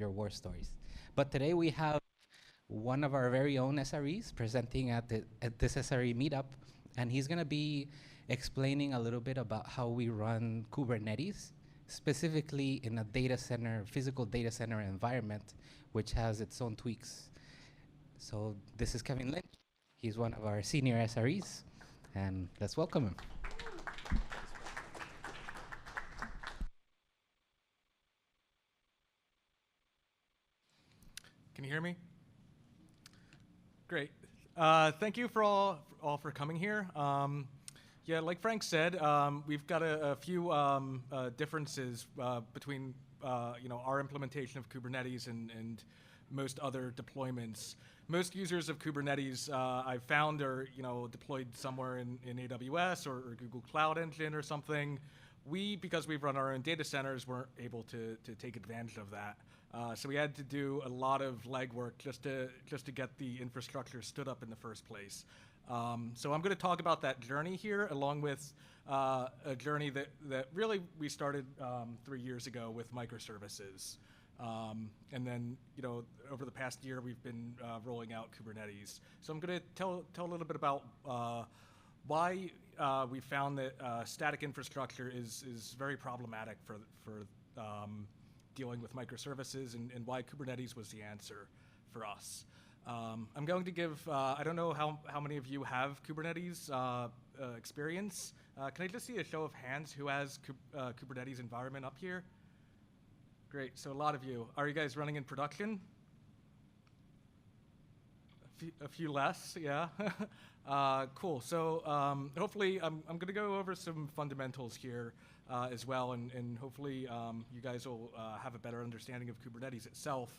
your war stories. But today we have one of our very own SREs presenting at this SRE meetup, and he's going to be explaining a little bit about how we run Kubernetes, specifically in a data center, physical data center environment, which has its own tweaks. So this is Kevin Lynch. He's one of our senior SREs, and let's welcome him. Can you hear me? Great. Thank you for all for coming here. Yeah, like Frank said, we've got a few differences between our implementation of Kubernetes and most other deployments. Most users of Kubernetes I've found are deployed somewhere in AWS or Google Cloud Engine or something. Because we've run our own data centers, weren't able to take advantage of that. So we had to do a lot of legwork just to get the infrastructure stood up in the first place. So I'm going to talk about that journey here, along with a journey that really we started 3 years ago with microservices. And then, over the past year, we've been rolling out Kubernetes. So I'm going to tell a little bit about why we found that static infrastructure is very problematic for dealing with microservices, and why Kubernetes was the answer for us. I'm going to give, I don't know how many of you have Kubernetes experience. Can I just see a show of hands who has Kubernetes environment up here? Great, so a lot of you. Are you guys running in production? A few less, yeah. Cool, so hopefully I'm going to go over some fundamentals here as well, and hopefully you guys will have a better understanding of Kubernetes itself.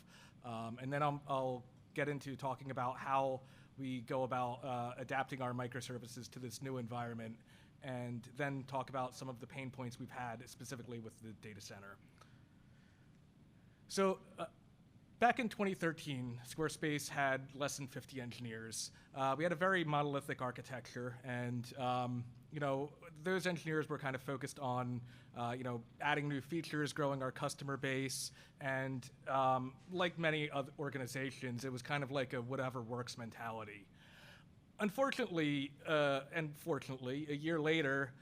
And then I'll get into talking about how we go about adapting our microservices to this new environment, and then talk about some of the pain points we've had specifically with the data center. So back in 2013, Squarespace had less than 50 engineers. We had a very monolithic architecture, and those engineers were kind of focused on adding new features, growing our customer base, and like many other organizations, it was kind of like a whatever works mentality. Unfortunately, and fortunately, a year later,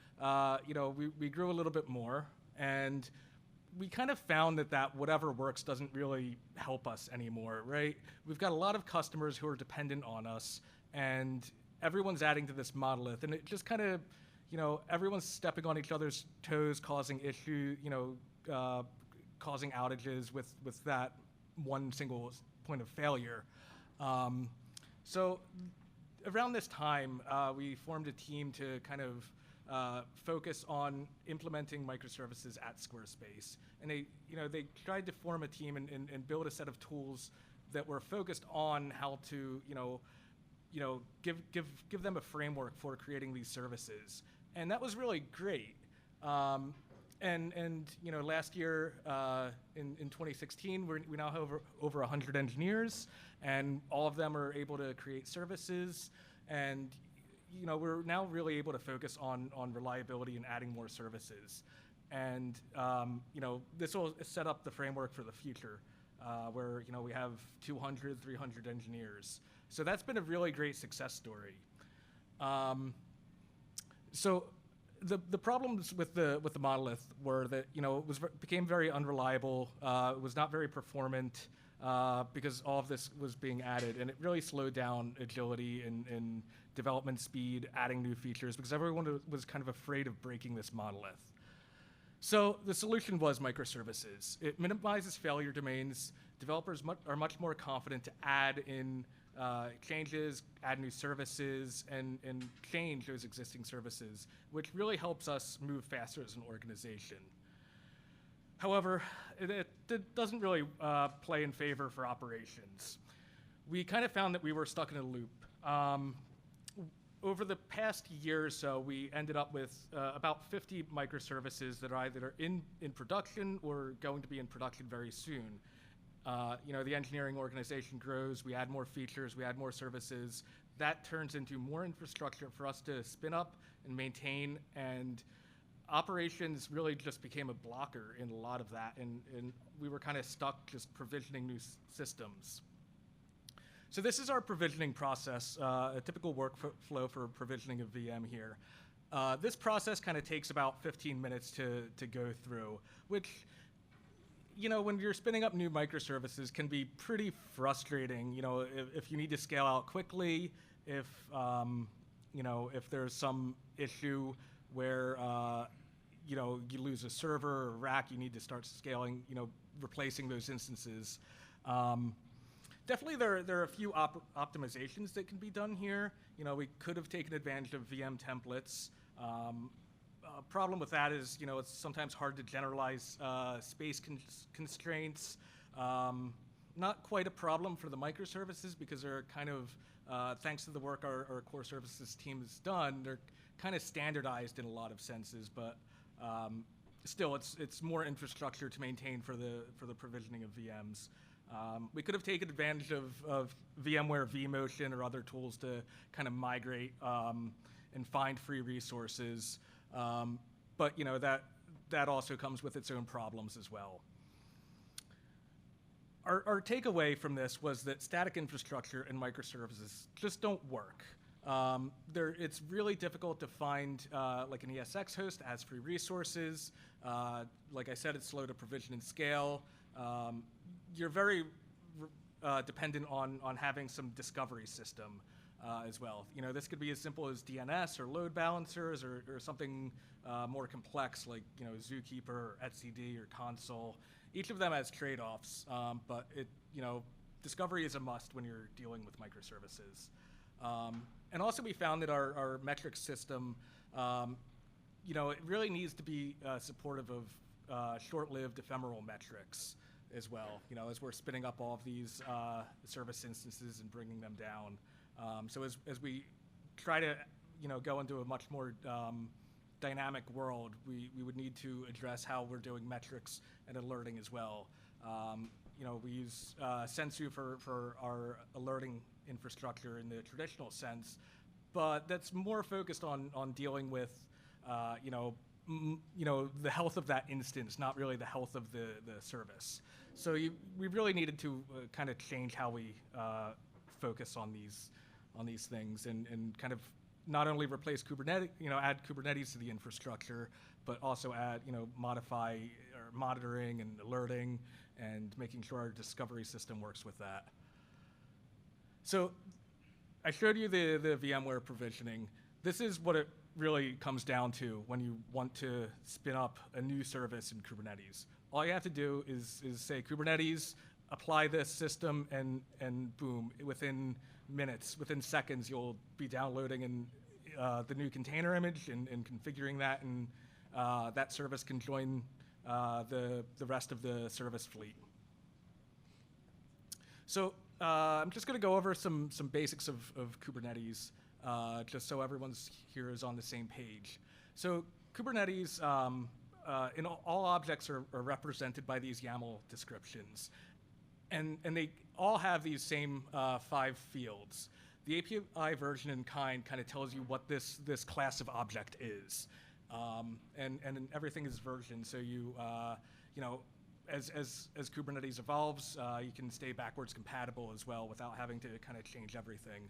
we grew a little bit more, and we kind of found that whatever works doesn't really help us anymore, right? We've got a lot of customers who are dependent on us, and everyone's adding to this monolith, and it just kind of, everyone's stepping on each other's toes, causing causing outages with that one single point of failure. So around this time, we formed a team to kind of focus on implementing microservices at Squarespace, and they tried to form a team and build a set of tools that were focused on how to give them a framework for creating these services, and that was really great. And last year in 2016, we now have over 100 engineers, and all of them are able to create services, and we're now really able to focus on reliability and adding more services. And this will set up the framework for the future, where we have 200, 300 engineers. So that's been a really great success story. So the problems with the monolith were that it became very unreliable. It was not very performant because all of this was being added, and it really slowed down agility and development speed, adding new features, because everyone was kind of afraid of breaking this monolith. So the solution was microservices. It minimizes failure domains. Developers are much more confident to add in changes, add new services, and change those existing services, which really helps us move faster as an organization. However, it doesn't really play in favor for operations. We kind of found that we were stuck in a loop. Over the past year or so, we ended up with about 50 microservices that are either in production or going to be in production very soon. The engineering organization grows, we add more features, we add more services. That turns into more infrastructure for us to spin up and maintain, and operations really just became a blocker in a lot of that, and we were kind of stuck just provisioning new systems. So this is our provisioning process, a typical workflow for provisioning a VM here. This process kind of takes about 15 minutes to go through, which, you know, when you're spinning up new microservices can be pretty frustrating. You know, if you need to scale out quickly, if, you know, if there's some issue where, you know, you lose a server or rack, you need to start scaling, you know, replacing those instances. Definitely there are a few optimizations that can be done here. You know, we could have taken advantage of VM templates. Problem with that is, you know, it's sometimes hard to generalize space constraints. Not quite a problem for the microservices because they're kind of, thanks to the work our core services team has done, they're kind of standardized in a lot of senses, but still it's more infrastructure to maintain for the provisioning of VMs. We could have taken advantage of VMware vMotion or other tools to kind of migrate and find free resources. But you know, that also comes with its own problems as well. Our takeaway from this was that static infrastructure and microservices just don't work. It's really difficult to find like an ESX host that has free resources. Like I said, it's slow to provision and scale. You're very dependent on having some discovery system as well. You know, this could be as simple as DNS or load balancers or something more complex like, you know, Zookeeper or etcd or Console. Each of them has trade-offs, but you know, discovery is a must when you're dealing with microservices. And also we found that our metric system, you know, it really needs to be supportive of short-lived ephemeral metrics as well, you know, as we're spinning up all of these service instances and bringing them down. So as we try to, you know, go into a much more dynamic world, we would need to address how we're doing metrics and alerting as well. You know, we use Sensu for our alerting infrastructure in the traditional sense, but that's more focused on dealing with, you know, the health of that instance, not really the health of the service. So we really needed to kind of change how we focus on these things and kind of not only replace Kubernetes, you know, add Kubernetes to the infrastructure, but also add, you know, modify or monitoring and alerting and making sure our discovery system works with that. So I showed you the VMware provisioning. This is what it really comes down to when you want to spin up a new service in Kubernetes. All you have to do is say Kubernetes, apply this system, and boom, within minutes, within seconds, you'll be downloading the new container image and configuring that, and that service can join the rest of the service fleet. So I'm just going to go over some basics of Kubernetes, just so everyone's here is on the same page. So Kubernetes, in all objects are represented by these YAML descriptions. And they all have these same 5 fields. The API version and kind of tells you what this class of object is. And everything is versioned, so you know, as Kubernetes evolves, you can stay backwards compatible as well without having to kind of change everything.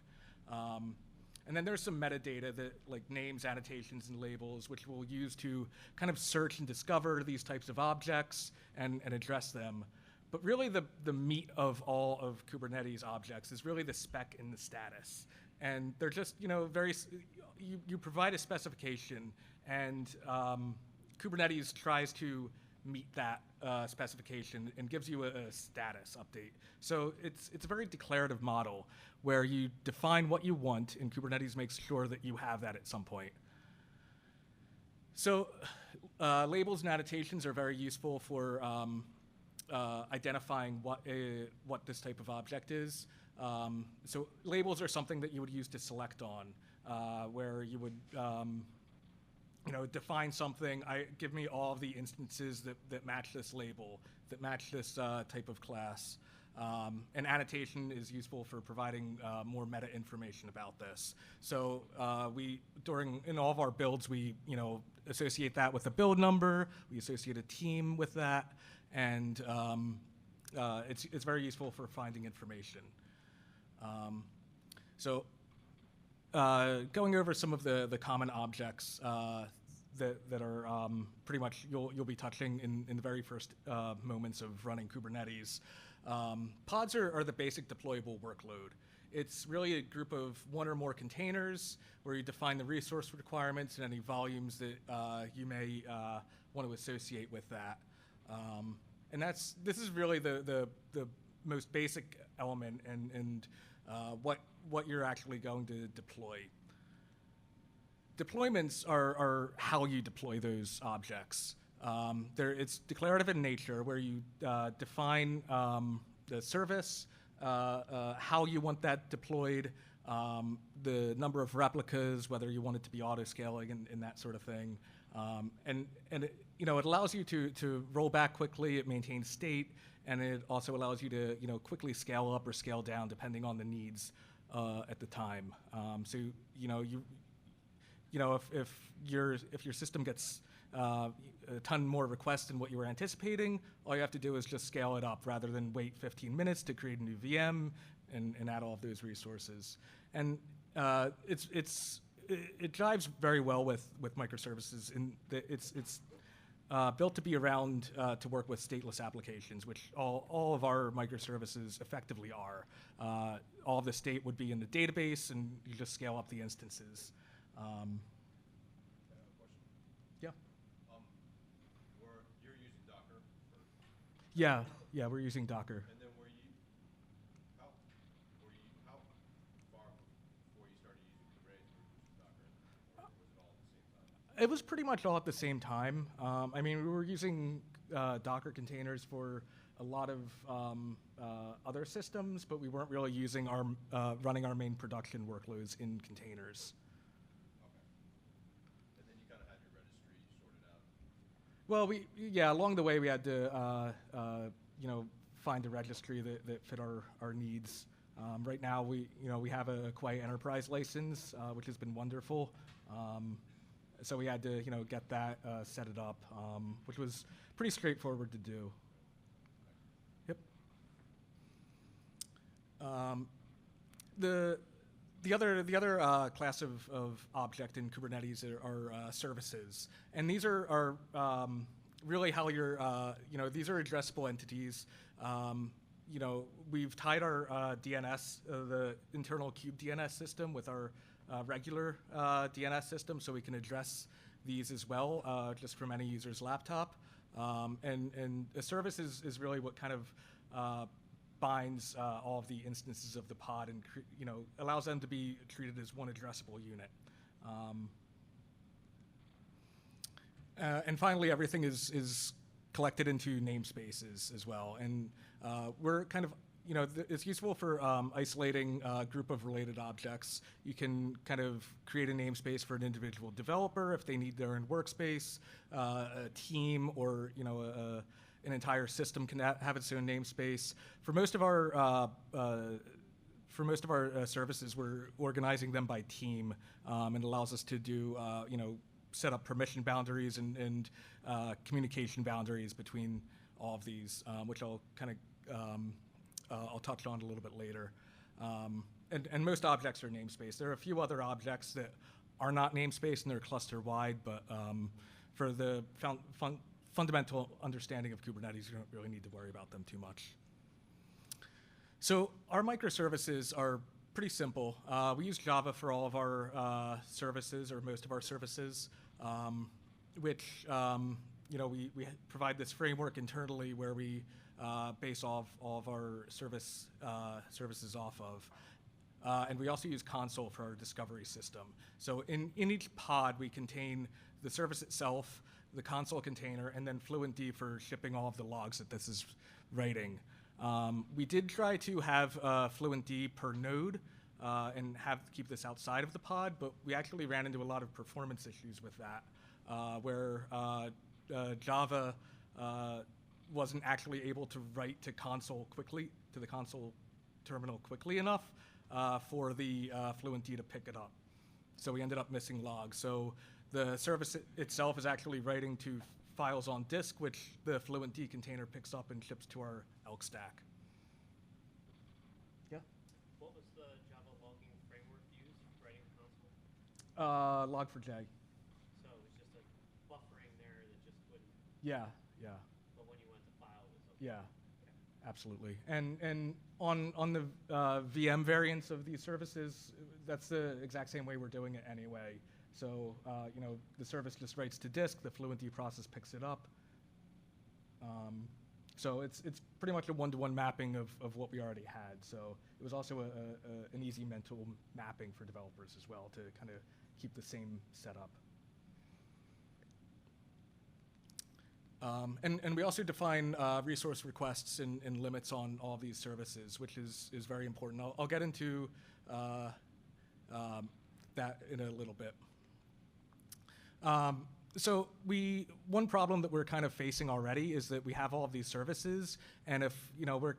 And then there's some metadata that like names, annotations, and labels, which we'll use to kind of search and discover these types of objects and address them. But really the meat of all of Kubernetes objects is really the spec and the status. And they're just, you know, you provide a specification, and Kubernetes tries to meet that specification and gives you a status update. So it's a very declarative model where you define what you want, and Kubernetes makes sure that you have that at some point. So labels and annotations are very useful for identifying what this type of object is. So labels are something that you would use to select on, where you would you know, define something, give me all of the instances that match this label, that match this type of class. And annotation is useful for providing more meta information about this. So in all of our builds, we, you know, associate that with a build number, we associate a team with that, and it's very useful for finding information. So going over some of the common objects that are pretty much you'll be touching in the very first moments of running Kubernetes. Pods are the basic deployable workload. It's really a group of one or more containers where you define the resource requirements and any volumes that you may want to associate with that. And this is really the most basic element and what you're actually going to deploy. Deployments are how you deploy those objects. It's declarative in nature, where you define the service, how you want that deployed, the number of replicas, whether you want it to be auto-scaling and that sort of thing. And it, it allows you to roll back quickly, it maintains state, and it also allows you to quickly scale up or scale down depending on the needs at the time. So if your system gets a ton more requests than what you were anticipating, all you have to do is just scale it up rather than wait 15 minutes to create a new VM and add all of those resources. And it jives very well with microservices in that it's built to be around to work with stateless applications, which all of our microservices effectively are. All of the state would be in the database, and you just scale up the instances. Yeah. You're using Docker? Yeah, we're using Docker. And then how far before you started using Kubernetes were you using Docker? Or was it all at the same time? It was pretty much all at the same time. We were using Docker containers for a lot of other systems, but we weren't really using running our main production workloads in containers. Well, along the way we had to, find a registry that fit our needs. Right now we have a Quiet Enterprise license, which has been wonderful. So we had to, get that, set it up, which was pretty straightforward to do. Yep. The other class of object in Kubernetes are services, and these are really how you're these are addressable entities. We've tied our DNS, the internal kube DNS system, with our regular DNS system, so we can address these as well, just from any user's laptop. And a service is really what kind of binds all of the instances of the pod and allows them to be treated as one addressable unit. And finally, everything is collected into namespaces as well. And we're kind of, it's useful for isolating a group of related objects. You can kind of create a namespace for an individual developer if they need their own workspace, a team, or an entire system can have its own namespace. For most of our services, we're organizing them by team, and allows us to do set up permission boundaries and communication boundaries between all of these, which I'll kind of I'll touch on a little bit later. And most objects are namespace. There are a few other objects that are not namespace and they're cluster wide, but for the fundamental understanding of Kubernetes, you don't really need to worry about them too much. So our microservices are pretty simple. We use Java for all of our services, or most of our services, which we provide this framework internally where we base all of our services off of. And we also use Console for our discovery system. So in each pod, we contain the service itself, the console container, and then FluentD for shipping all of the logs that this is writing. We did try to have FluentD per node and keep this outside of the pod, but we actually ran into a lot of performance issues with that, where Java wasn't actually able to write to the console terminal quickly enough for the FluentD to pick it up. So we ended up missing logs. So the service itself is actually writing to files on disk, which the fluentd container picks up and ships to our Elk stack. Yeah? What was the Java logging framework used for writing console? Log4j. So it was just a buffering there that just wouldn't, Yeah, yeah, but when you went to file, it was okay. yeah. Absolutely. And on the VM variants of these services, that's the exact same way we're doing it anyway. So the service just writes to disk, the fluentd process picks it up. So it's pretty much a one-to-one mapping of what we already had. So it was also an easy mental mapping for developers as well to kind of keep the same setup. And we also define resource requests and limits on all of these services, which is very important. I'll get into that in a little bit. So one problem that we're kind of facing already is that we have all of these services, and if we're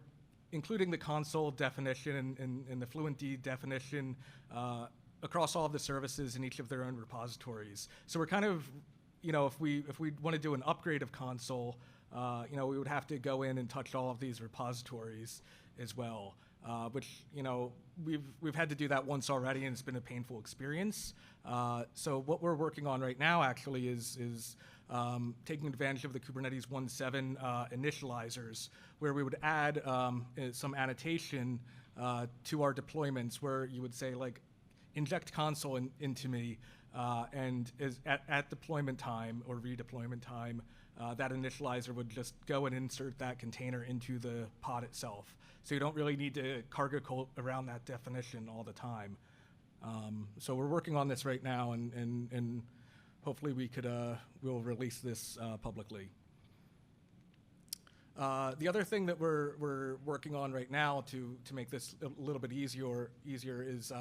including the console definition and the fluentd definition across all of the services in each of their own repositories. So we're kind of if we want to do an upgrade of console, we would have to go in and touch all of these repositories as well, which we've had to do that once already, and it's been a painful experience. So what we're working on right now actually is taking advantage of the Kubernetes 1.7 initializers, where we would add some annotation to our deployments, where you would say like, inject console into me. And at deployment time or redeployment time, that initializer would just go and insert that container into the pod itself. So you don't really need to cargo cult around that definition all the time. So we're working on this right now, and hopefully we'll release this publicly. The other thing that we're working on right now to make this a little bit easier is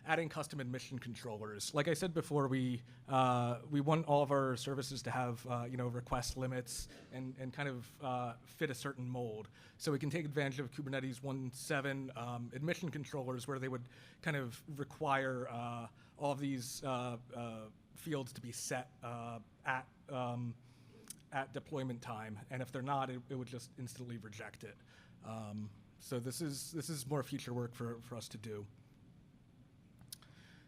adding custom admission controllers. Like I said before, we want all of our services to have request limits and kind of fit a certain mold. So we can take advantage of Kubernetes 1.7 admission controllers, where they would kind of require all of these fields to be set at deployment time, and if they're not, it would just instantly reject it. So this is more future work for us to do.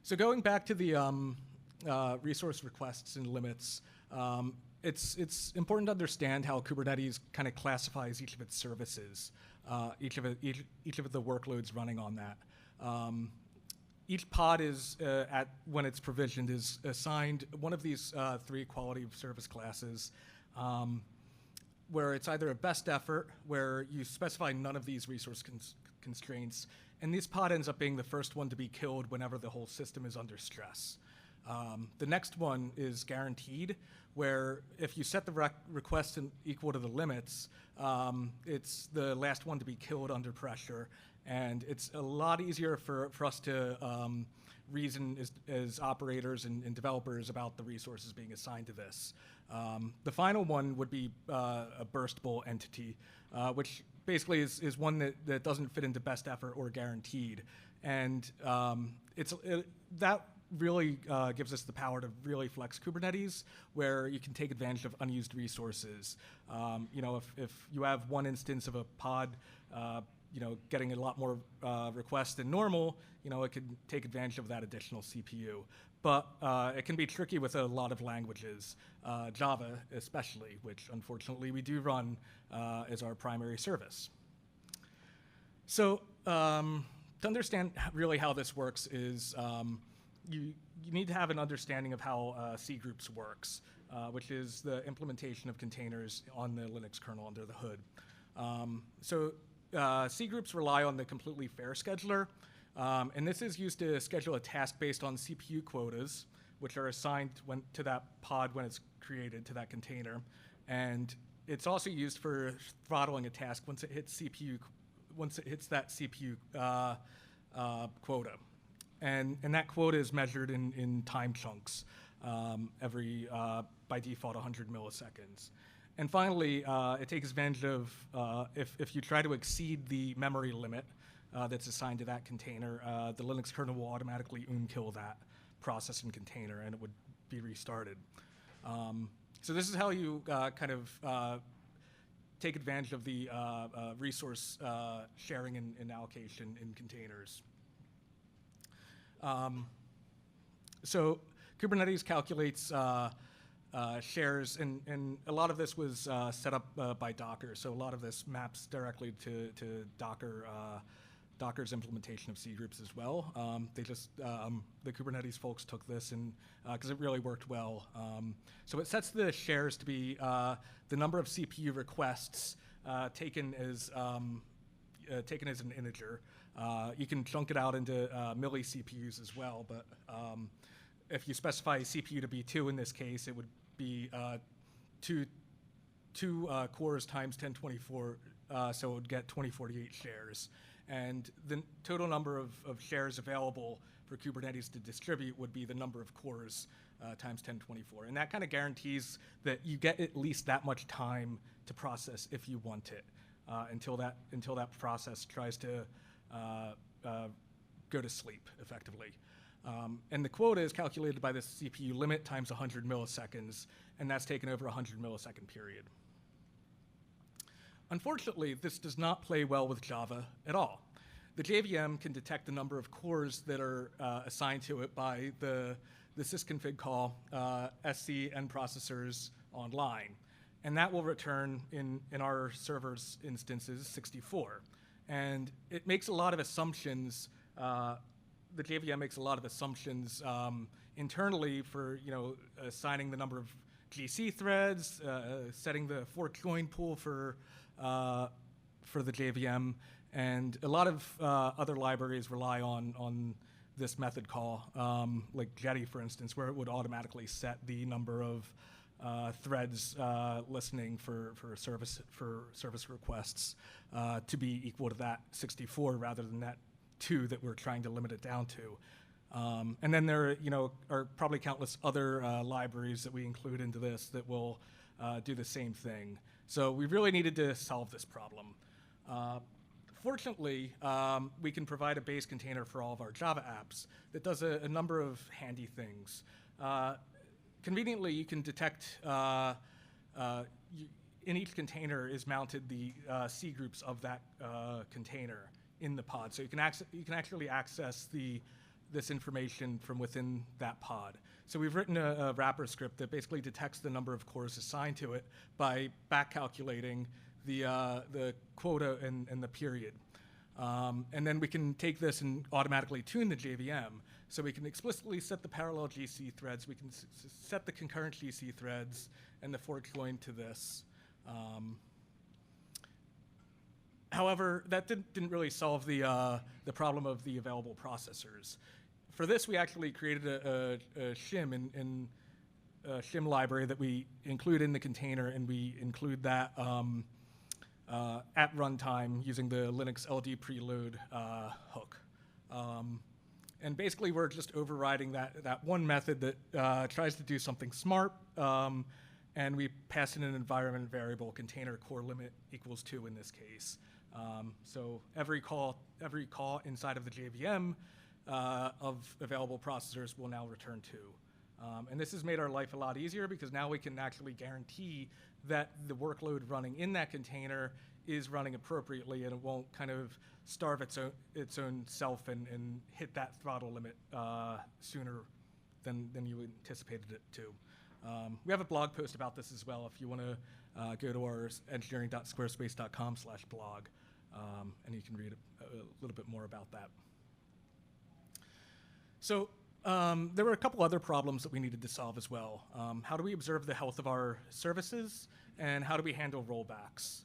So going back to the resource requests and limits, it's important to understand how Kubernetes kind of classifies each of its services, each of the workloads running on that. Each pod is, when it's provisioned, is assigned one of these 3 quality of service classes, where it's either a best effort, where you specify none of these resource constraints, and this pod ends up being the first one to be killed whenever the whole system is under stress. The next one is guaranteed, where if you set the request equal to the limits, it's the last one to be killed under pressure, and it's a lot easier for us to reason as operators and developers about the resources being assigned to this. The final one would be a burstable entity, which basically is one that doesn't fit into best effort or guaranteed. And that really gives us the power to really flex Kubernetes, where you can take advantage of unused resources. If you have one instance of a pod getting a lot more requests than normal, it could take advantage of that additional CPU. But it can be tricky with a lot of languages, Java especially, which unfortunately we do run as our primary service. So to understand really how this works is you need to have an understanding of how C groups works, which is the implementation of containers on the Linux kernel under the hood. C groups rely on the completely fair scheduler, and this is used to schedule a task based on CPU quotas, which are assigned to that pod when it's created, to that container. And it's also used for throttling a task once it hits that CPU quota. And that quota is measured in time chunks, every, by default, 100 milliseconds. And finally, it takes advantage of, if you try to exceed the memory limit that's assigned to that container, the Linux kernel will automatically kill that process and container, and it would be restarted. So this is how you kind of take advantage of the resource sharing and allocation in containers. So Kubernetes calculates shares, and a lot of this was set up by Docker. So a lot of this maps directly to Docker's implementation of C groups as well. The Kubernetes folks took this and because it really worked well. So it sets the shares to be the number of CPU requests taken as an integer. You can chunk it out into milli CPUs as well, but if you specify CPU to be 2 in this case, it would be two cores times 1024, so it would get 2048 shares. And the total number of shares available for Kubernetes to distribute would be the number of cores times 1024. And that kind of guarantees that you get at least that much time to process if you want it, until that process tries to go to sleep, effectively. And the quota is calculated by the CPU limit times 100 milliseconds, and that's taken over a 100 millisecond period. Unfortunately, this does not play well with Java at all. The JVM can detect the number of cores that are assigned to it by the sysconfig call sc n processors online. And that will return, in our server's instances, 64. And it makes a lot of assumptions. The JVM makes a lot of assumptions internally for assigning the number of GC threads, setting the fork join pool for the JVM, and a lot of other libraries rely on this method call, like Jetty, for instance, where it would automatically set the number of threads listening for service requests to be equal to that 64 rather than that 2 that we're trying to limit it down to. And then there are probably countless other libraries that we include into this that will do the same thing. So we really needed to solve this problem. Fortunately, we can provide a base container for all of our Java apps that does a number of handy things. Conveniently, you can detect in each container is mounted the C groups of that container in the pod. So you can actually access this information from within that pod. So we've written a wrapper script that basically detects the number of cores assigned to it by back calculating the quota and the period. And then we can take this and automatically tune the JVM. So we can explicitly set the parallel GC threads, we can set the concurrent GC threads, and the fork join to this. However, that didn't really solve the problem of the available processors. For this, we actually created a shim a shim library that we include in the container, and we include that at runtime using the Linux LD preload hook. And basically, we're just overriding that one method that tries to do something smart, and we pass in an environment variable, container core limit equals 2 in this case. So every call inside of the JVM of available processors will now return 2. And this has made our life a lot easier because now we can actually guarantee that the workload running in that container is running appropriately, and it won't kind of starve its own self and hit that throttle limit sooner than you anticipated it to. We have a blog post about this as well if you want to go to our engineering.squarespace.com/blog, and you can read a little bit more about that. So there were a couple other problems that we needed to solve as well. How do we observe the health of our services, and how do we handle rollbacks?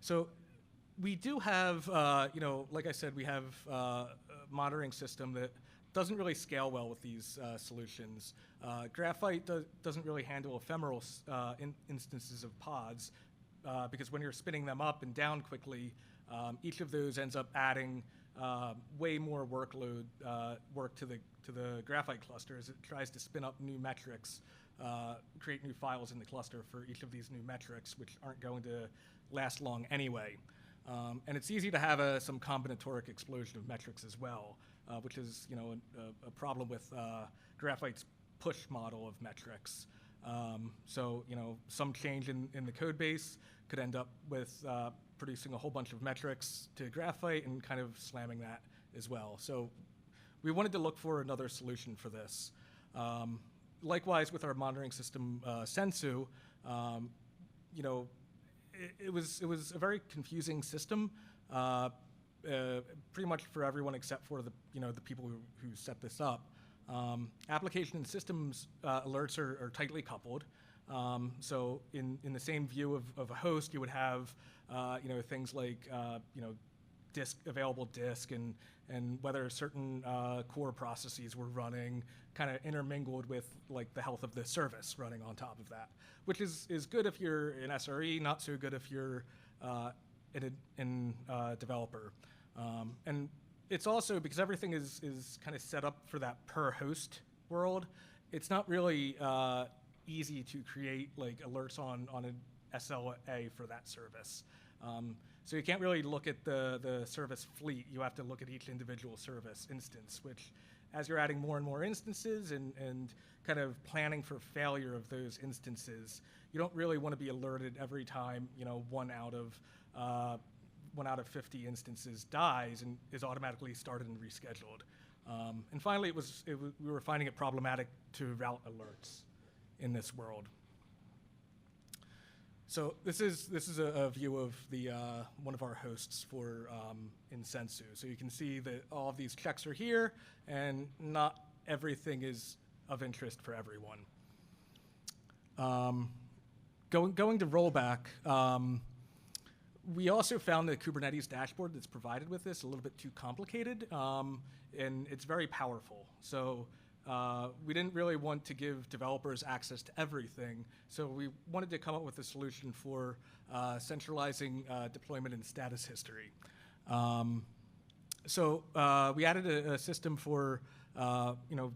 So we do have, like I said, we have a monitoring system that doesn't really scale well with these solutions. Graphite doesn't really handle ephemeral instances of pods because when you're spinning them up and down quickly, each of those ends up adding way more work to the Graphite cluster as it tries to spin up new metrics, create new files in the cluster for each of these new metrics, which aren't going to last long anyway. And it's easy to have some combinatoric explosion of metrics as well, which is a problem with Graphite's push model of metrics. So some change in the code base could end up with producing a whole bunch of metrics to Graphite and kind of slamming that as well. So we wanted to look for another solution for this. Likewise, with our monitoring system, Sensu, it was a very confusing system, pretty much for everyone except for the people who set this up. Application and systems alerts are tightly coupled. So in the same view of a host, you would have things like available disk and whether certain core processes were running, kind of intermingled with like the health of the service running on top of that, which is good if you're an SRE, not so good if you're a developer. And it's also, because everything is kind of set up for that per host world, it's not really easy to create like alerts on an SLA for that service. So you can't really look at the service fleet. You have to look at each individual service instance, which as you're adding more and more instances and kind of planning for failure of those instances, you don't really want to be alerted every time one out of 50 instances dies and is automatically started and rescheduled. And finally, we were finding it problematic to route alerts in this world. So this is a view of the one of our hosts for in Sensu. So you can see that all of these checks are here, and not everything is of interest for everyone. Going to rollback, we also found the Kubernetes dashboard that's provided with this a little bit too complicated, and it's very powerful. So we didn't really want to give developers access to everything, so we wanted to come up with a solution for centralizing deployment and status history. So we added a system for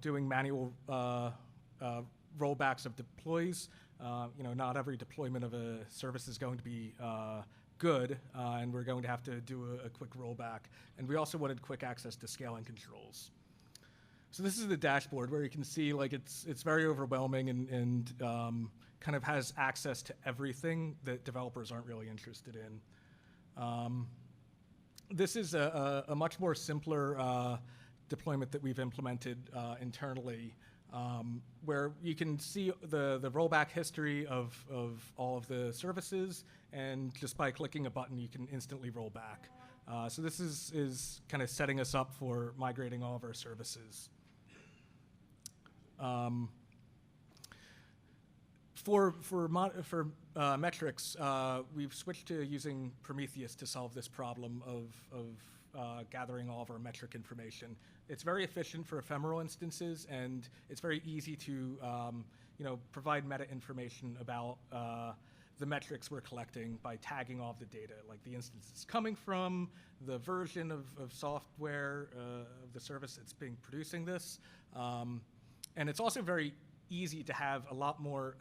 doing manual rollbacks of deploys. Not every deployment of a service is going to be good, and we're going to have to do a quick rollback. And we also wanted quick access to scaling controls. So this is the dashboard where you can see like it's very overwhelming and kind of has access to everything that developers aren't really interested in. This is a much more simpler deployment that we've implemented internally, where you can see the rollback history of all of the services, and just by clicking a button, you can instantly roll back. So this is kind of setting us up for migrating all of our services. For metrics, we've switched to using Prometheus to solve this problem of gathering all of our metric information. It's very efficient for ephemeral instances, and it's very easy to provide meta information about the metrics we're collecting by tagging all of the data, like the instance it's coming from, the version of software of the service that's being producing this. And it's also very easy to have a lot more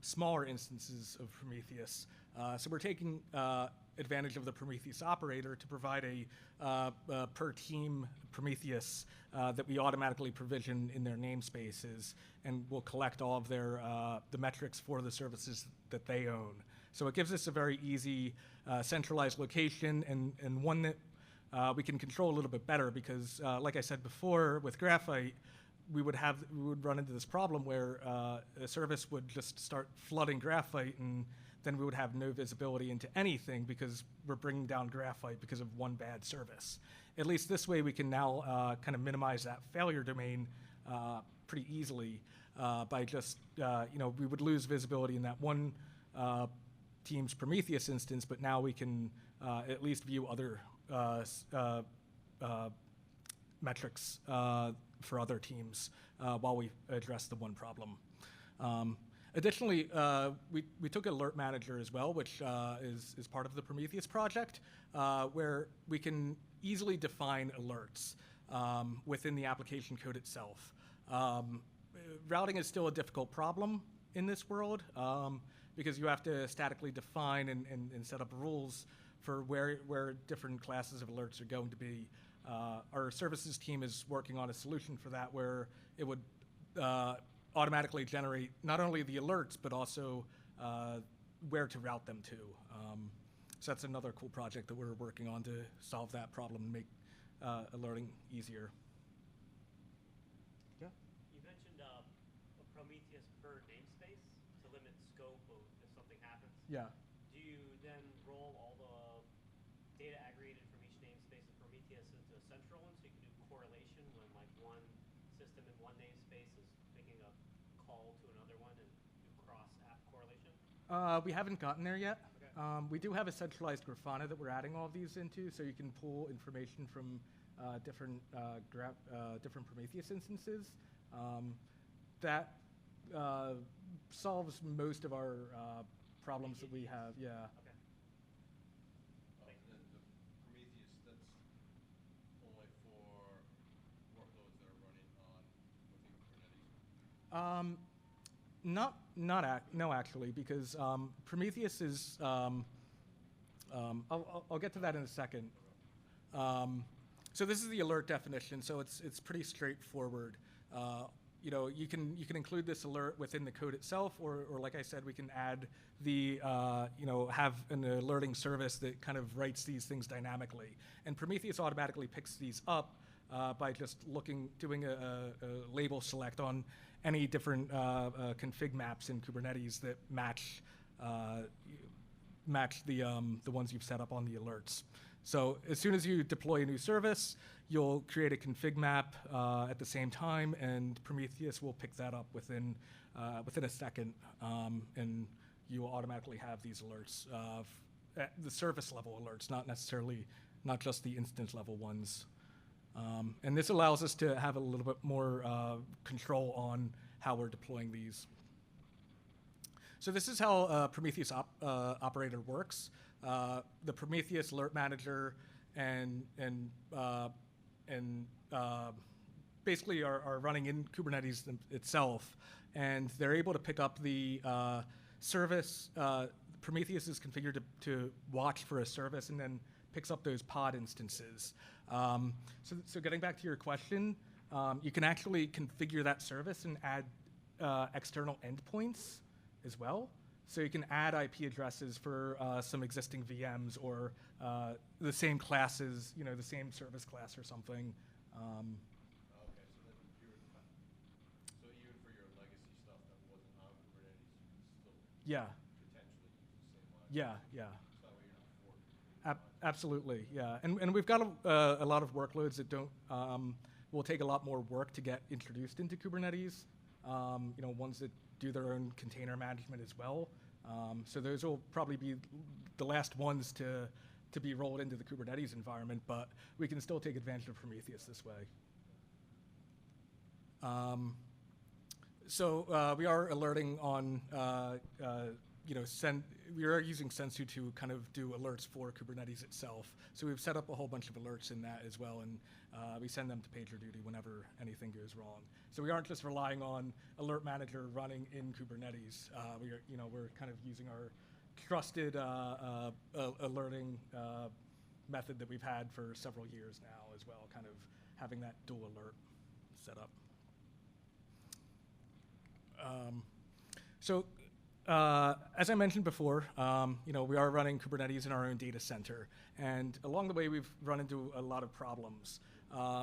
smaller instances of Prometheus. So we're taking advantage of the Prometheus operator to provide a per team Prometheus that we automatically provision in their namespaces, and we'll collect all of their the metrics for the services that they own. So it gives us a very easy centralized location, and one that we can control a little bit better, because like I said before, with Graphite, we would run into this problem where a service would just start flooding Graphite, and then we would have no visibility into anything because we're bringing down Graphite because of one bad service. At least this way we can now kind of minimize that failure domain pretty easily by just, we would lose visibility in that one team's Prometheus instance, but now we can at least view other metrics for other teams while we address the one problem. Additionally, we took AlertManager as well, which is part of the Prometheus project, where we can easily define alerts within the application code itself. Routing is still a difficult problem in this world because you have to statically define and set up rules for where different classes of alerts are going to be. Our services team is working on a solution for that, where it would automatically generate not only the alerts, but also where to route them to. So that's another cool project that we're working on to solve that problem and make alerting easier. Yeah. You mentioned a Prometheus per namespace to limit scope of if something happens. Yeah. Do you then roll all the data aggregated from each namespace of Prometheus into a central one, so you can do correlation when like one system in one namespace is making a call to another one and do cross-app correlation? We haven't gotten there yet. Okay. We do have a centralized Grafana that we're adding all of these into, so you can pull information from different Prometheus instances. That solves most of our problems that we have. Yeah. Okay. And then the Prometheus, that's only for workloads that are running on within Kubernetes? No, actually, because Prometheus is. I'll get to that in a second. So this is the alert definition. So it's pretty straightforward. You can include this alert within the code itself, or like I said, we can add the have an alerting service that kind of writes these things dynamically, and Prometheus automatically picks these up by just doing a label select on any different config maps in Kubernetes that match the ones you've set up on the alerts. So as soon as you deploy a new service, you'll create a config map at the same time, and Prometheus will pick that up within a second, and you will automatically have these alerts, the service level alerts, not just the instance level ones. And this allows us to have a little bit more control on how we're deploying these. So this is how Prometheus operator works. The Prometheus AlertManager and basically are running in Kubernetes itself, and they're able to pick up the service. Prometheus is configured to watch for a service and then picks up those pod instances. So getting back to your question, you can actually configure that service and add external endpoints as well. So you can add IP addresses for some existing VMs or the same classes, the same service class or something. Okay, so even for your legacy stuff that wasn't on Kubernetes, you can still Yeah, potentially use the same one. yeah. So that way you're not forking. Absolutely, yeah. And we've got a lot of workloads that will take a lot more work to get introduced into Kubernetes. Ones that do their own container management as well. So those will probably be the last ones to be rolled into the Kubernetes environment, but we can still take advantage of Prometheus this way. So we are alerting on, we are using Sensu to kind of do alerts for Kubernetes itself. So we've set up a whole bunch of alerts in that as well, and we send them to PagerDuty whenever anything goes wrong. So we aren't just relying on AlertManager running in Kubernetes. We're kind of using our trusted alerting method that we've had for several years now as well, kind of having that dual alert set up. As I mentioned before, we are running Kubernetes in our own data center, and along the way we've run into a lot of problems.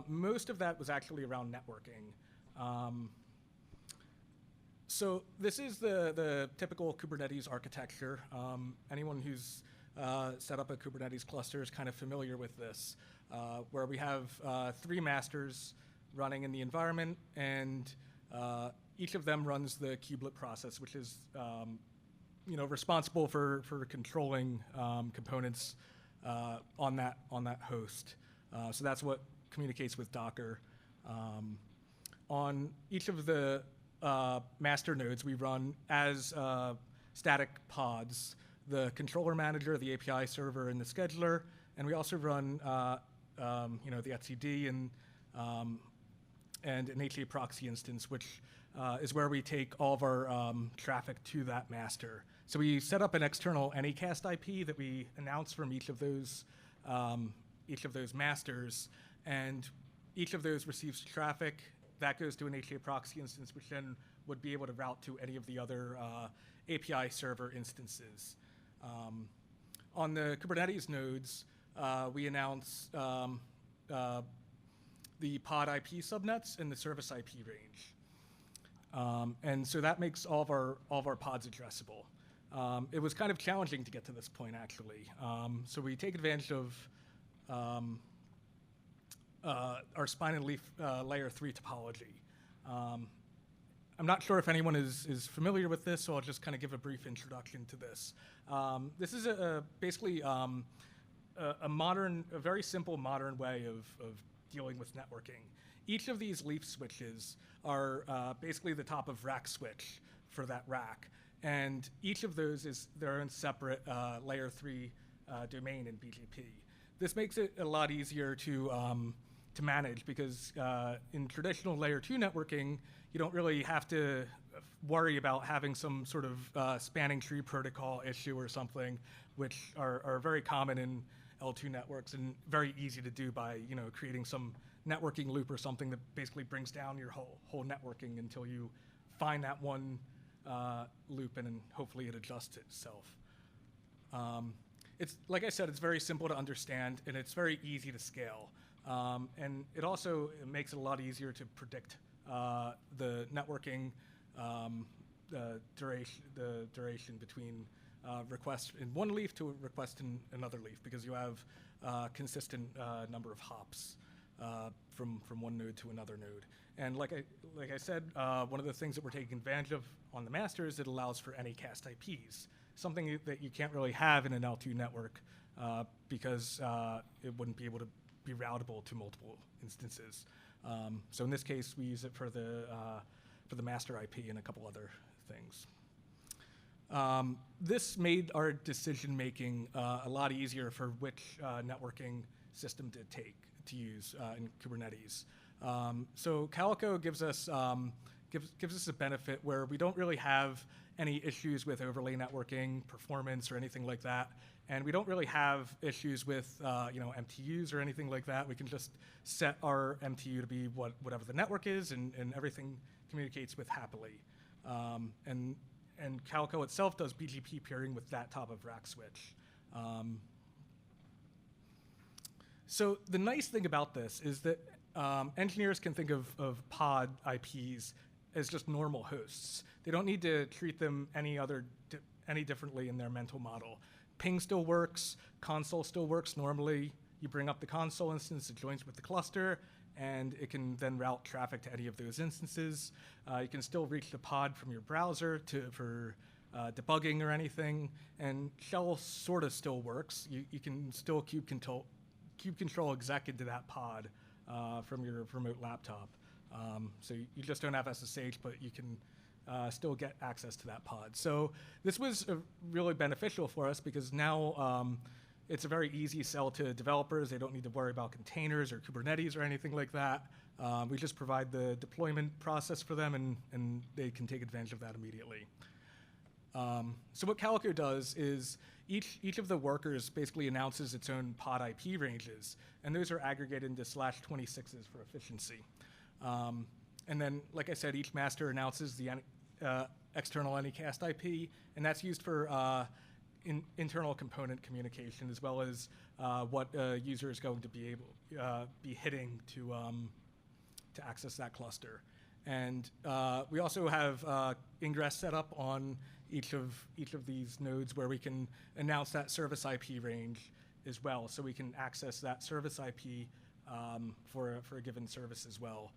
Most of that was actually around networking. So this is the typical Kubernetes architecture. Anyone who's set up a Kubernetes cluster is kind of familiar with this, where we have 3 masters running in the environment, and each of them runs the kubelet process, which is responsible for controlling components on that host. So that's what communicates with Docker. On each of the master nodes, we run as static pods, the controller manager, the API server, and the scheduler, and we also run the etcd and an HA proxy instance, which is where we take all of our traffic to that master. So we set up an external Anycast IP that we announce from each of those masters, and each of those receives traffic that goes to an HA proxy instance, which then would be able to route to any of the other API server instances. On the Kubernetes nodes, we announce the pod IP subnets and the service IP range. And so that makes all of our pods addressable. It was kind of challenging to get to this point, actually. So we take advantage of our spine and leaf layer 3 topology. I'm not sure if anyone is familiar with this, so I'll just kind of give a brief introduction to this. This is basically a very simple modern way of dealing with networking. Each of these leaf switches are basically the top of rack switch for that rack. And each of those is their own separate layer 3 domain in BGP. This makes it a lot easier to manage because in traditional layer 2 networking, you don't really have to worry about having some sort of spanning tree protocol issue or something, which are very common in L2 networks and very easy to do by creating some networking loop or something that basically brings down your whole networking until you find that one loop and then hopefully it adjusts itself. It's like I said, it's very simple to understand and it's very easy to scale. And it also makes it a lot easier to predict the networking duration between requests in one leaf to a request in another leaf because you have consistent number of hops from one node to another node. And like I said, one of the things that we're taking advantage of on the master is it allows for anycast IPs, something that you can't really have in an L2 network because it wouldn't be able to be routable to multiple instances. So in this case, we use it for the master IP and a couple other things. This made our decision making a lot easier for which networking system to use in Kubernetes. So Calico gives us a benefit where we don't really have any issues with overlay networking, performance, or anything like that. And we don't really have issues with MTUs or anything like that. We can just set our MTU to be whatever the network is, and everything communicates with happily. And Calico itself does BGP peering with that top of rack switch. So the nice thing about this is that engineers can think of pod IPs as just normal hosts. They don't need to treat them any differently in their mental model. Ping still works, console still works normally. You bring up the console instance, it joins with the cluster, and it can then route traffic to any of those instances. You can still reach the pod from your browser for debugging or anything, and shell sort of still works. You can still kube control exec into that pod from your remote laptop. So you just don't have SSH, but you can still get access to that pod. So this was really beneficial for us because now it's a very easy sell to developers. They don't need to worry about containers or Kubernetes or anything like that. We just provide the deployment process for them and they can take advantage of that immediately. So what Calico does is each of the workers basically announces its own pod IP ranges, and those are aggregated into /26s for efficiency. And then, like I said, each master announces the external anycast IP, and that's used for internal component communication as well as what a user is going to be hitting to access that cluster. And we also have ingress set up on each of these nodes where we can announce that service IP range as well, so we can access that service IP for a given service as well.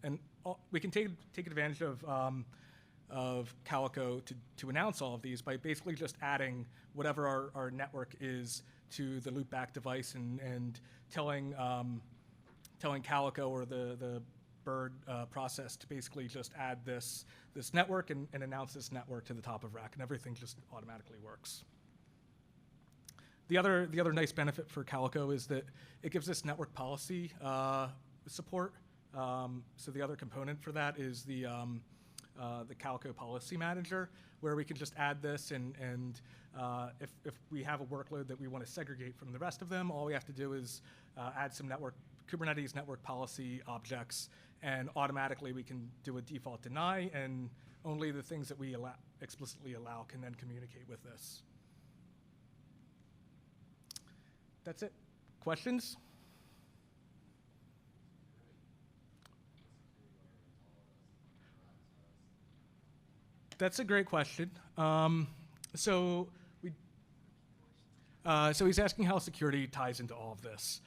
And we can take advantage of Calico to announce all of these by basically just adding whatever our network is to the loopback device and telling Calico or the bird process to basically just add this network and announce this network to the top of rack, and everything just automatically works. The other nice benefit for Calico is that it gives us network policy support. So the other component for that is the Calico Policy Manager, where we can just add this, and if we have a workload that we want to segregate from the rest of them, all we have to do is add some Kubernetes network policy objects, and automatically we can do a default deny, and only the things that we explicitly allow can then communicate with this. That's it. Questions? That's a great question. So he's asking how security ties into all of this.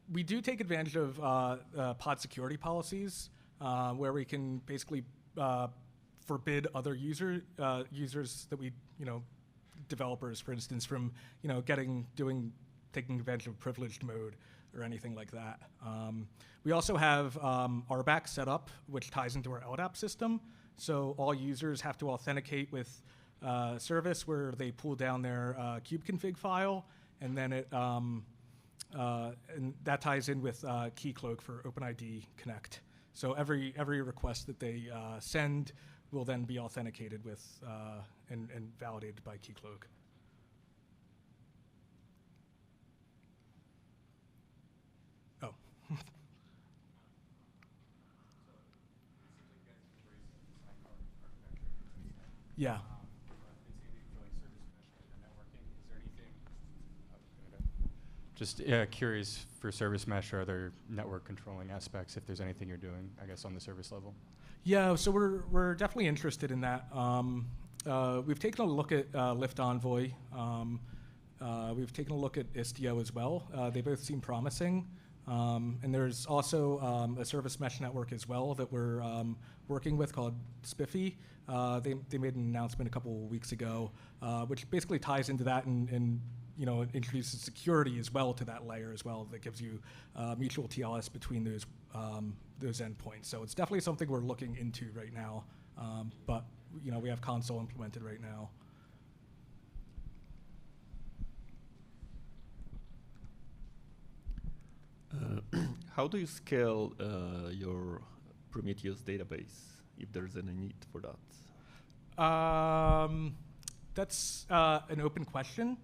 We do take advantage of pod security policies where we can basically forbid other users that we, developers, for instance, from taking advantage of privileged mode or anything like that. We also have RBAC set up, which ties into our LDAP system. So all users have to authenticate with a service where they pull down their kubeconfig file, and then and that ties in with Keycloak for OpenID Connect. So every request that they send will then be authenticated with and validated by Keycloak. Oh. Yeah. Just curious for service mesh or other network controlling aspects, if there's anything you're doing, I guess, on the service level. Yeah, so we're definitely interested in that. We've taken a look at Lyft Envoy. We've taken a look at Istio as well. They both seem promising. And there's also a service mesh network as well that we're working with called Spiffy. They made an announcement a couple of weeks ago, which basically ties into that and it introduces security as well to that layer as well that gives you mutual TLS between those endpoints. So it's definitely something we're looking into right now. But we have console implemented right now. How do you scale your Prometheus database, if there's any need for that? That's an open question.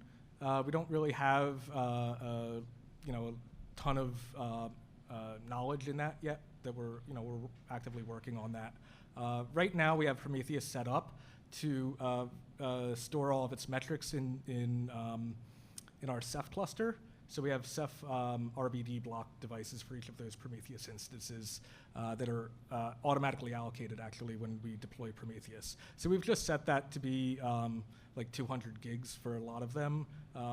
We don't really have a ton of knowledge in that yet. That we're actively working on that. Right now, we have Prometheus set up to store all of its metrics in our Ceph cluster. So we have Ceph RBD block devices for each of those Prometheus instances that are automatically allocated actually when we deploy Prometheus. So we've just set that to be like 200 gigs for a lot of them,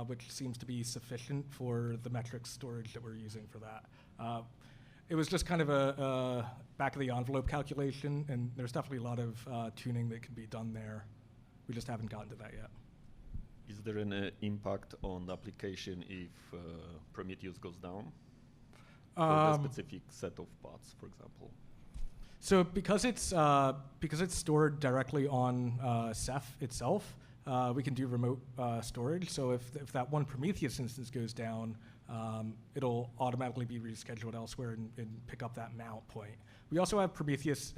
which seems to be sufficient for the metrics storage that we're using for that. It was just kind of a back of the envelope calculation, and there's definitely a lot of tuning that can be done there. We just haven't gotten to that yet. Is there an impact on the application if Prometheus goes down? For the specific set of pods, for example? So because it's stored directly on Ceph itself, we can do remote storage. So if that one Prometheus instance goes down, it'll automatically be rescheduled elsewhere and pick up that mount point. We also have Prometheus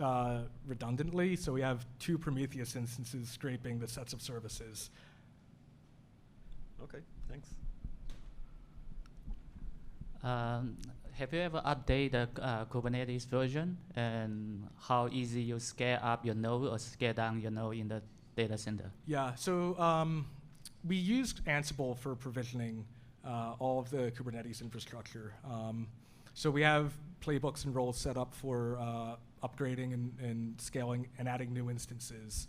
redundantly, so we have 2 Prometheus instances scraping the sets of services. Okay, thanks. Have you ever updated the Kubernetes version, and how easy you scale up your node or scale down your node in the data center? Yeah, so we used Ansible for provisioning all of the Kubernetes infrastructure. So we have playbooks and roles set up for upgrading and scaling and adding new instances.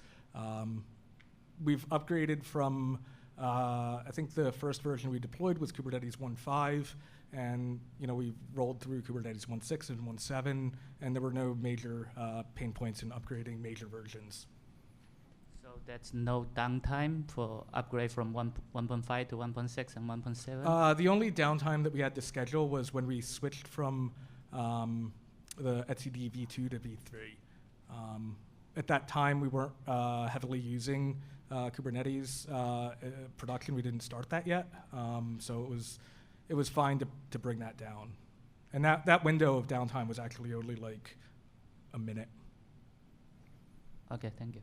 We've upgraded from I think the first version we deployed was Kubernetes 1.5, and we rolled through Kubernetes 1.6 and 1.7, and there were no major pain points in upgrading major versions. So that's no downtime for upgrade from 1.5 to 1.6 and 1.7? The only downtime that we had to schedule was when we switched from the etcd v2 to v3. At that time, we weren't heavily using Kubernetes production. We didn't start that yet, so it was fine to bring that down. And that window of downtime was actually only like a minute. Okay, thank you.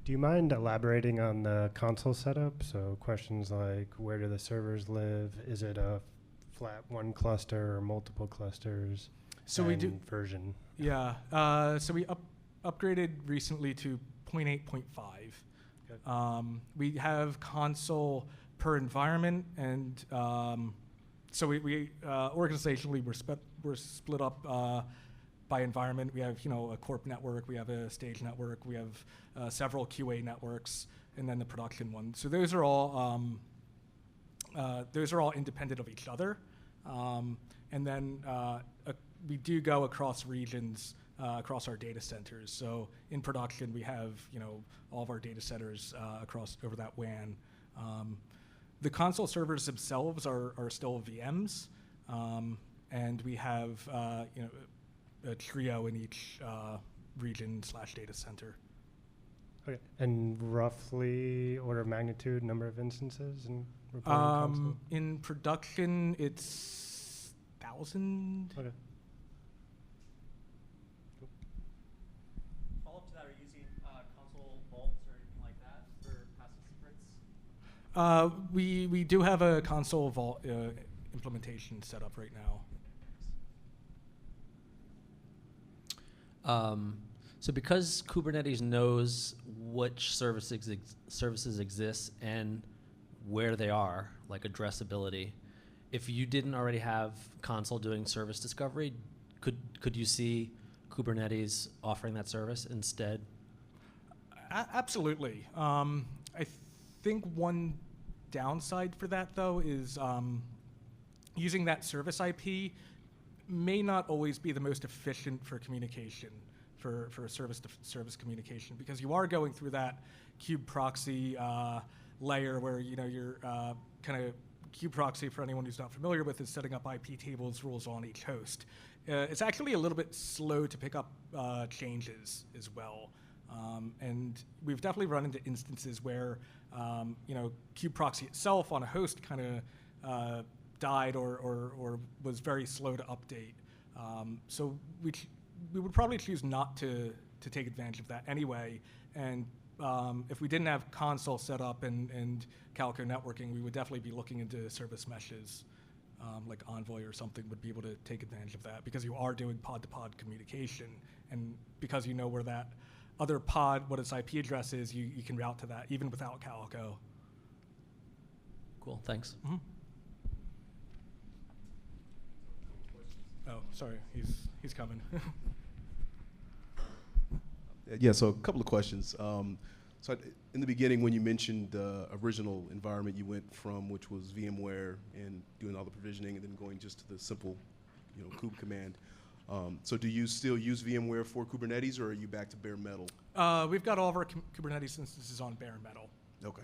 Do you mind elaborating on the console setup? So questions like, where do the servers live? Is it a flat one cluster or multiple clusters? So we do version. Yeah. So we upgraded recently to 0.8.5. We have console per environment, and so we organizationally we're split up by environment. We have a corp network, we have a stage network, we have several QA networks, and then the production one. So those are all independent of each other, and then we do go across regions. Across our data centers. So in production, we have all of our data centers across over that WAN. The console servers themselves are still VMs, and we have a trio in each region / data center. Okay. And roughly order of magnitude, number of instances in reporting console? In production, it's 1,000. Okay. We do have a console vault implementation set up right now. So because Kubernetes knows which services exist and where they are, like addressability, if you didn't already have console doing service discovery, could you see Kubernetes offering that service instead? Absolutely. I think one downside for that, though, is using that service IP may not always be the most efficient for communication, for service-to-service communication, because you are going through that kube proxy layer where your kind of kube proxy, for anyone who's not familiar with, is setting up IP tables rules on each host. It's actually a little bit slow to pick up changes as well. And we've definitely run into instances where kube proxy itself on a host kind of died or was very slow to update. So we would probably choose not to take advantage of that anyway. And if we didn't have console set up and Calico networking, we would definitely be looking into service meshes. Like Envoy or something would be able to take advantage of that, because you are doing pod-to-pod communication, and because you know where that other pod, what its IP address is, you can route to that even without Calico. Cool, thanks. Mm-hmm. Oh, sorry, he's coming. Yeah, so a couple of questions. So in the beginning, when you mentioned the original environment you went from, which was VMware and doing all the provisioning and then going just to the simple, kube command. So do you still use VMware for Kubernetes, or are you back to bare metal? We've got all of our Kubernetes instances on bare metal. Okay.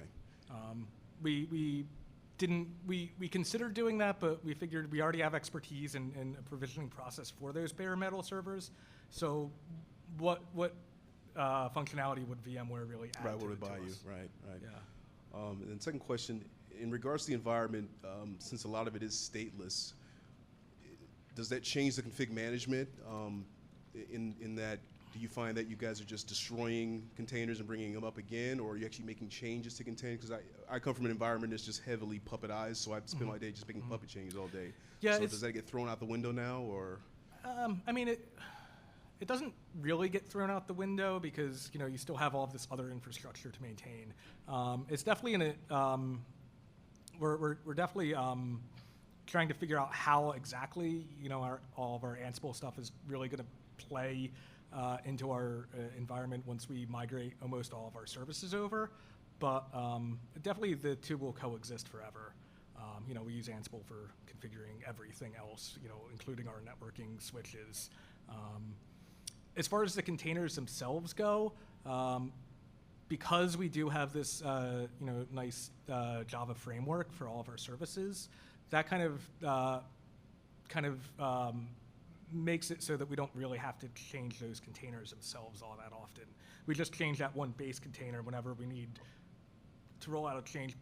We considered doing that, but we figured we already have expertise in a provisioning process for those bare metal servers. So what functionality would VMware really add Right, to what would it to buy you, us? right. Yeah. And then second question, in regards to the environment, since a lot of it is stateless, does that change the config management in that, do you find that you guys are just destroying containers and bringing them up again, or are you actually making changes to containers? Because I come from an environment that's just heavily puppetized, so I spend my day just making puppet changes all day. Yeah, so does that get thrown out the window now, or? I mean, it doesn't really get thrown out the window, because you still have all of this other infrastructure to maintain. It's definitely we're definitely trying to figure out how exactly all of our Ansible stuff is really going to play into our environment once we migrate almost all of our services over. But definitely the two will coexist forever. We use Ansible for configuring everything else, including our networking switches. As far as the containers themselves go, because we do have this nice Java framework for all of our services, that kind of makes it so that we don't really have to change those containers themselves all that often. We just change that one base container whenever we need to roll out a change,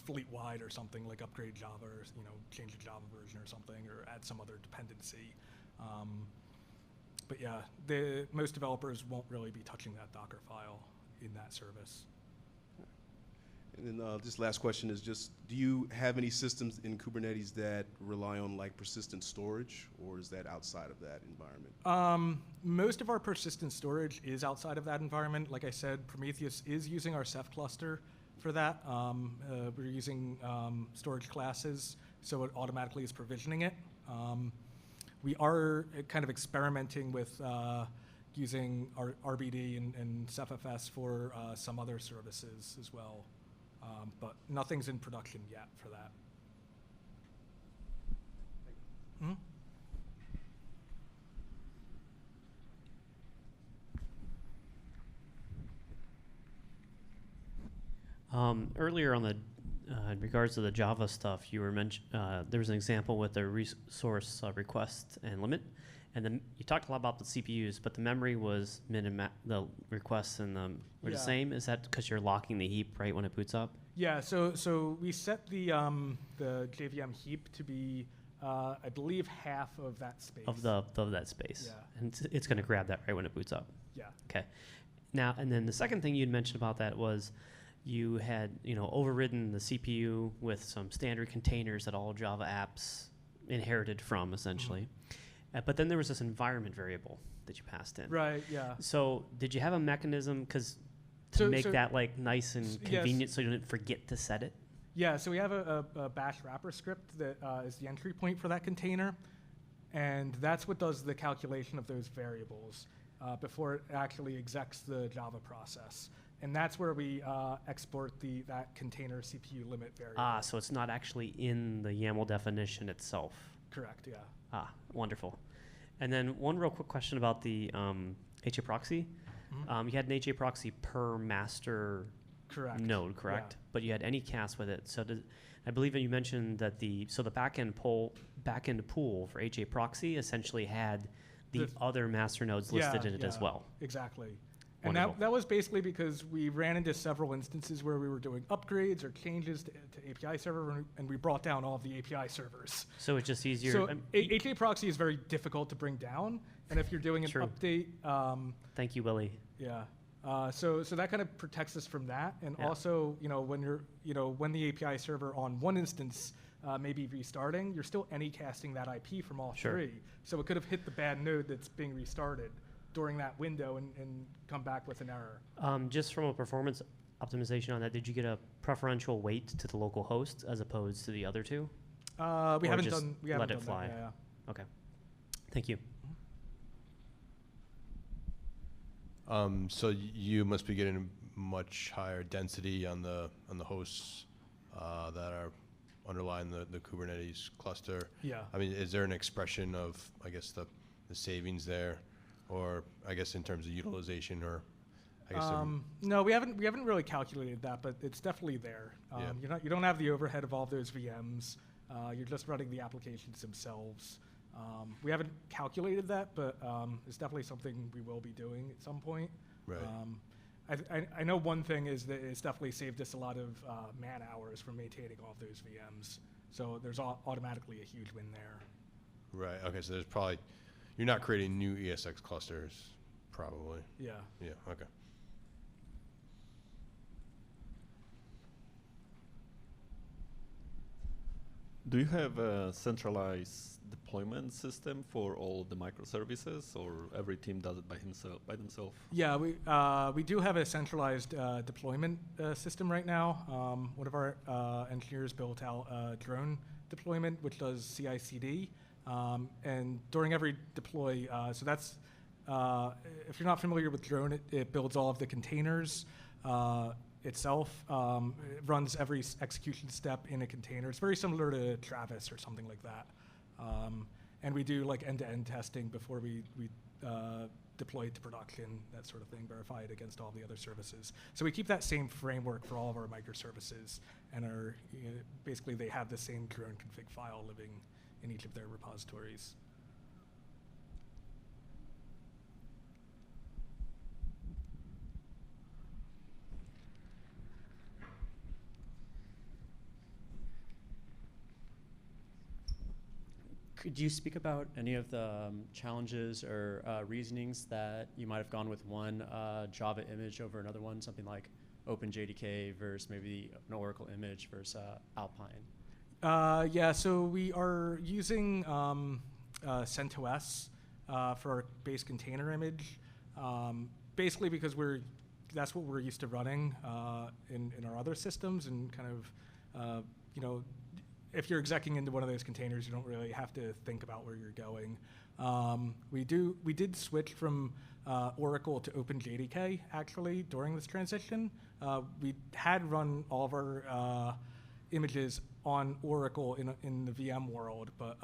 fleet-wide or something, like upgrade Java, or change a Java version or something, or add some other dependency. But yeah, most developers won't really be touching that Docker file in that service. And then this last question is just, do you have any systems in Kubernetes that rely on like persistent storage, or is that outside of that environment? Most of our persistent storage is outside of that environment. Like I said, Prometheus is using our Ceph cluster for that. We're using storage classes, so it automatically is provisioning it. We are kind of experimenting with using our RBD and CephFS for some other services as well. But nothing's in production yet for that. Earlier on the in regards to the Java stuff, you were there was an example with the resource request and limit, and then you talked a lot about the CPUs, but the memory was the requests and were the same. Is that because you're locking the heap right when it boots up? Yeah. So we set the JVM heap to be I believe half of that space. Of that space. Yeah. And it's going to grab that right when it boots up. Yeah. Okay. Now, and then the second thing you'd mentioned about that was you had, overridden the CPU with some standard containers that all Java apps inherited from, essentially. But then there was this environment variable that you passed in. Right, yeah. So did you have a mechanism to make that like nice and convenient so you didn't forget to set it? Yeah, so we have a bash wrapper script that is the entry point for that container. And that's what does the calculation of those variables before it actually execs the Java process. And that's where we export that container CPU limit variable. Ah, so it's not actually in the YAML definition itself. Correct, yeah. Ah, wonderful. And then one real quick question about the HA proxy. You had an HA proxy per master node, correct? Yeah. But you had any cast with it. So I believe that you mentioned that the backend pool for HA proxy essentially had the other master nodes listed in it as well. Exactly. And that was basically because we ran into several instances where we were doing upgrades or changes to API server, and we brought down all of the API servers. So it's just easier. So HA proxy is very difficult to bring down, and if you're doing an update, thank you, Willie. Yeah. So that kind of protects us from that, and also when the API server on one instance may be restarting, you're still anycasting that IP from all three. So it could have hit the bad node that's being restarted during that window and come back with an error. Just from a performance optimization on that, did you get a preferential weight to the local host as opposed to the other two? We haven't done it fly. That, yeah. Okay. Thank you. So you must be getting much higher density on the hosts that are underlying the Kubernetes cluster. Yeah. I mean, is there an expression of, I guess, the savings there? Or I guess in terms of utilization, or I guess no, we haven't really calculated that, but it's definitely there. You don't have the overhead of all those VMs. You're just running the applications themselves. We haven't calculated that, but it's definitely something we will be doing at some point. Right. I know one thing is that it's definitely saved us a lot of man hours from maintaining all of those VMs. So there's automatically a huge win there. Right. Okay. So there's probably. You're not creating new ESX clusters, probably. Yeah. Yeah, okay. Do you have a centralized deployment system for all the microservices, or every team does it by themselves? Yeah, we do have a centralized deployment system right now. One of our engineers built out a drone deployment, which does CI/CD. And during every deploy, so that's, if you're not familiar with drone, it builds all of the containers itself. It runs every execution step in a container. It's very similar to Travis or something like that. And we do like end-to-end testing before we deploy it to production, that sort of thing, verify it against all the other services. So we keep that same framework for all of our microservices, and basically they have the same drone config file living in each of their repositories. Could you speak about any of the challenges or reasonings that you might have gone with one Java image over another one, something like OpenJDK versus maybe an Oracle image versus Alpine? Yeah, so we are using CentOS for our base container image, basically because that's what we're used to running in our other systems, and kind of, you know, if you're execing into one of those containers, you don't really have to think about where you're going. We did switch from Oracle to OpenJDK actually during this transition. We had run all of our images on Oracle in the VM world, but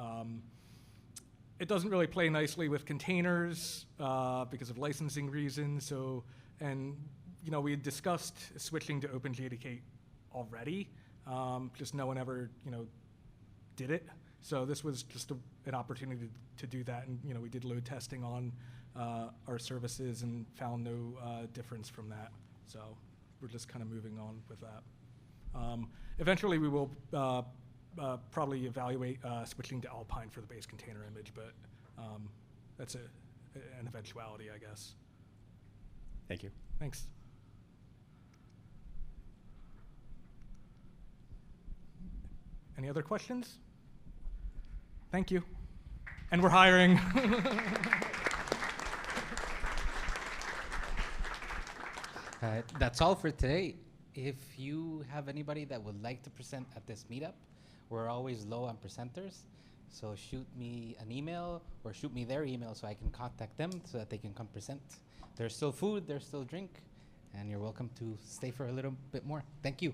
it doesn't really play nicely with containers because of licensing reasons. So, and you know, we had discussed switching to OpenJDK already, just no one ever, you know, did it. So this was just an opportunity to do that, and you know, we did load testing on our services and found no difference from that. So we're just kind of moving on with that. Eventually, we will probably evaluate switching to Alpine for the base container image, but that's an eventuality, I guess. Thank you. Thanks. Any other questions? Thank you. And we're hiring. That's all for today. If you have anybody that would like to present at this meetup, we're always low on presenters. So shoot me an email or shoot me their email so I can contact them so that they can come present. There's still food, there's still drink, and you're welcome to stay for a little bit more. Thank you.